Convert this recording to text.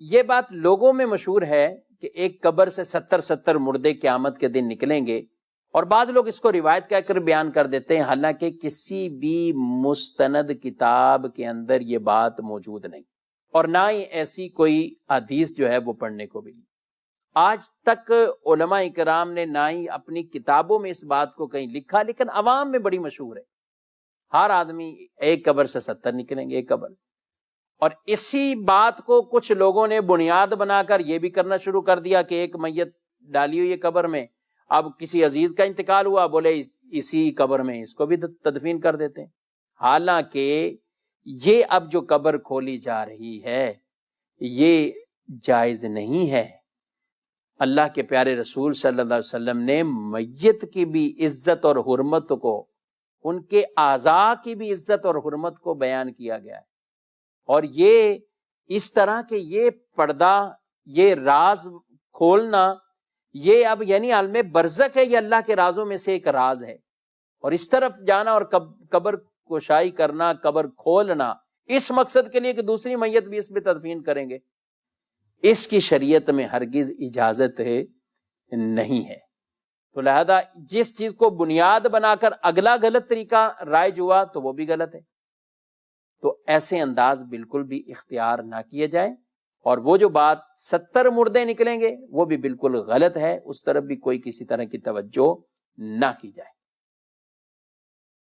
یہ بات لوگوں میں مشہور ہے کہ ایک قبر سے 70 مردے قیامت کے دن نکلیں گے، اور بعض لوگ اس کو روایت کہہ کر بیان کر دیتے ہیں، حالانکہ کسی بھی مستند کتاب کے اندر یہ بات موجود نہیں، اور نہ ہی ایسی کوئی حدیث جو ہے وہ پڑھنے کو ملی۔ آج تک علماء کرام نے نہ ہی اپنی کتابوں میں اس بات کو کہیں لکھا، لیکن عوام میں بڑی مشہور ہے، ہر آدمی ایک قبر سے 70 نکلیں گے، ایک قبر۔ اور اسی بات کو کچھ لوگوں نے بنیاد بنا کر یہ بھی کرنا شروع کر دیا کہ ایک میت ڈالی ہوئی ہے قبر میں، اب کسی عزیز کا انتقال ہوا، بولے اسی قبر میں اس کو بھی تدفین کر دیتے ہیں۔ حالانکہ یہ اب جو قبر کھولی جا رہی ہے یہ جائز نہیں ہے۔ اللہ کے پیارے رسول صلی اللہ علیہ وسلم نے میت کی بھی عزت اور حرمت کو، ان کے اعضاء کی بھی عزت اور حرمت کو بیان کیا گیا ہے، اور یہ اس طرح کہ یہ پردہ، یہ راز کھولنا، یہ اب یعنی عالم برزخ ہے، یہ اللہ کے رازوں میں سے ایک راز ہے، اور اس طرف جانا اور قبر کشائی کرنا، قبر کھولنا اس مقصد کے لیے کہ دوسری میت بھی اس میں تدفین کریں گے، اس کی شریعت میں ہرگز اجازت نہیں ہے۔ تو لہذا جس چیز کو بنیاد بنا کر اگلا غلط طریقہ رائج ہوا تو وہ بھی غلط ہے، تو ایسے انداز بالکل بھی اختیار نہ کیے جائے، اور وہ جو بات 70 مردے نکلیں گے وہ بھی بالکل غلط ہے، اس طرف بھی کوئی کسی طرح کی توجہ نہ کی جائے۔